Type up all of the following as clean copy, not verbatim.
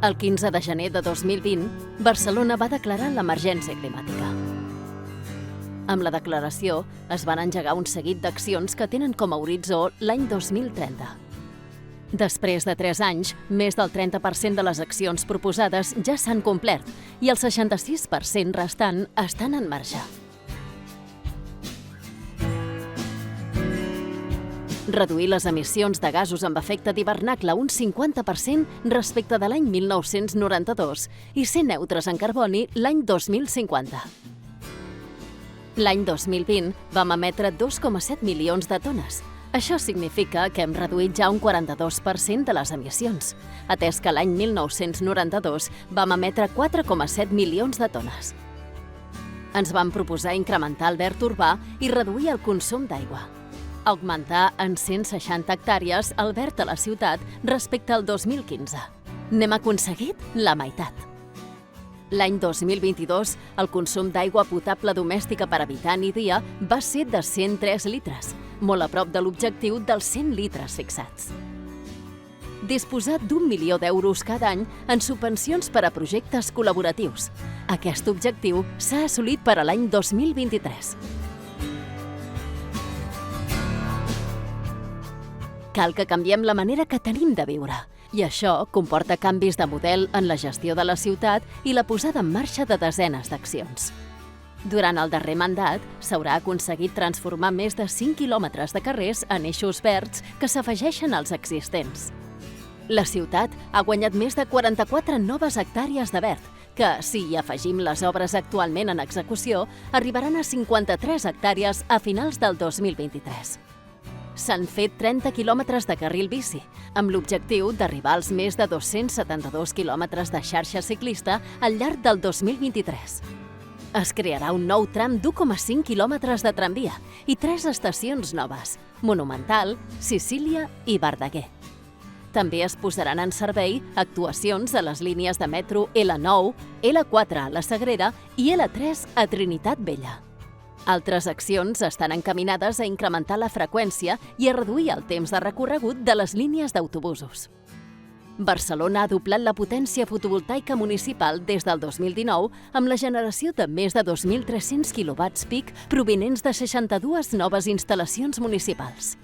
El 15 de gener de 2020, Barcelona va declarar l'emergència climàtica. Amb la declaració es van engegar un seguit d'accions que tenen com a horitzó l'any 2030. Després de 3 anys, més del 30% de les accions proposades ja s'han complert i el 66% restant estan en marxa. Reduir les emissions de gasos amb efecte d'hivernacle un 50% respecte de l'any 1992 i ser neutres en carboni l'any 2050. L'any 2020 vam emetre 2,7 milions de tones. Això significa que hem reduït ja un 42% de les emissions, atès que l'any 1992 vam emetre 4,7 milions de tones. Ens vam proposar incrementar el verd urbà i reduir el consum d'aigua. Augmentar en 160 hectàrees el verd a la ciutat respecte al 2015. N'hem aconseguit la meitat. L'any 2022, el consum d'aigua potable domèstica per habitant i dia va ser de 103 litres, molt a prop de l'objectiu dels 100 litres fixats. Disposar d'1 milió d'euros cada any en subvencions per a projectes col·laboratius. Aquest objectiu s'ha assolit per a l'any 2023. Cal que canviem la manera que tenim de viure, i això comporta canvis de model en la gestió de la ciutat i la posada en marxa de desenes d'accions. Durant el darrer mandat, s'haurà aconseguit transformar més de 5 quilòmetres de carrers en eixos verds que s'afegeixen als existents. La ciutat ha guanyat més de 44 noves hectàrees de verd, que, si hi afegim les obres actualment en execució, arribaran a 53 hectàrees a finals del 2023. S'han fet 30 quilòmetres de carril bici, amb l'objectiu d'arribar als més de 272 quilòmetres de xarxa ciclista al llarg del 2023. Es crearà un nou tram d'1,5 quilòmetres de tramvia i 3 estacions noves, Monumental, Sicília i Verdaguer. També es posaran en servei actuacions a les línies de metro L9, L4 a la Sagrera i L3 a Trinitat Vella. Altres accions estan encaminades a incrementar la freqüència i a reduir el temps de recorregut de les línies d'autobusos. Barcelona ha doblat la potència fotovoltaica municipal des del 2019 amb la generació de més de 2.300 kW-peak provinents de 62 noves instal·lacions municipals.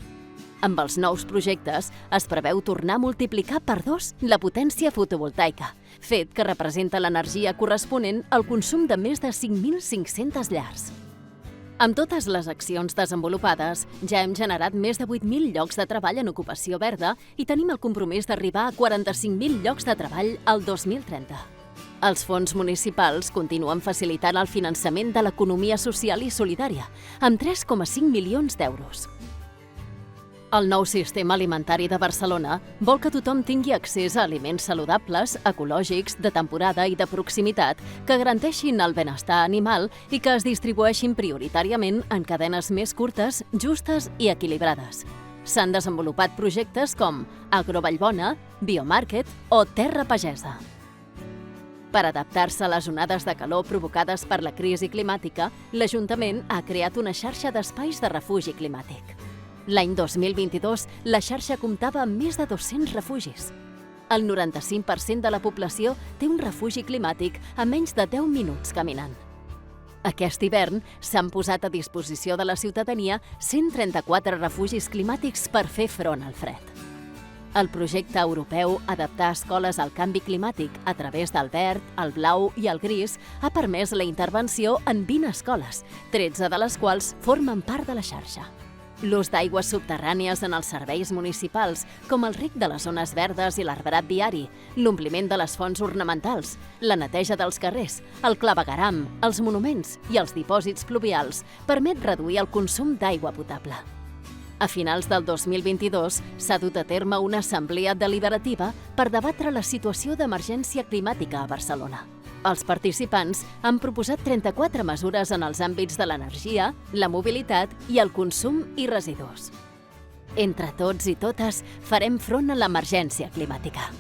Amb els nous projectes es preveu tornar a multiplicar per 2 la potència fotovoltaica, fet que representa l'energia corresponent al consum de més de 5.500 llars. Amb totes les accions desenvolupades, ja hem generat més de 8.000 llocs de treball en ocupació verda i tenim el compromís d'arribar a 45.000 llocs de treball al 2030. Els fons municipals continuen facilitant el finançament de l'economia social i solidària, amb 3,5 milions d'euros. El nou sistema alimentari de Barcelona vol que tothom tingui accés a aliments saludables, ecològics, de temporada i de proximitat que garanteixin el benestar animal i que es distribueixin prioritàriament en cadenes més curtes, justes i equilibrades. S'han desenvolupat projectes com Agrovallbona, Biomarket o Terra Pagesa. Per adaptar-se a les onades de calor provocades per la crisi climàtica, l'Ajuntament ha creat una xarxa d'espais de refugi climàtic. L'any 2022, la xarxa comptava amb més de 200 refugis. El 95% de la població té un refugi climàtic a menys de 10 minuts caminant. Aquest hivern s'han posat a disposició de la ciutadania 134 refugis climàtics per fer front al fred. El projecte europeu Adaptar escoles al canvi climàtic a través del verd, el blau i el gris ha permès la intervenció en 20 escoles, 13 de les quals formen part de la xarxa. L'ús d'aigües subterrànies en els serveis municipals, com el rec de les zones verdes i l'arbrat viari, l'ompliment de les fonts ornamentals, la neteja dels carrers, el clavegueram, els monuments i els dipòsits pluvials, permet reduir el consum d'aigua potable. A finals del 2022 s'ha dut a terme una assemblea deliberativa per debatre la situació d'emergència climàtica a Barcelona. Els participants han proposat 34 mesures en els àmbits de l'energia, la mobilitat i el consum i residus. Entre tots i totes farem front a l'emergència climàtica.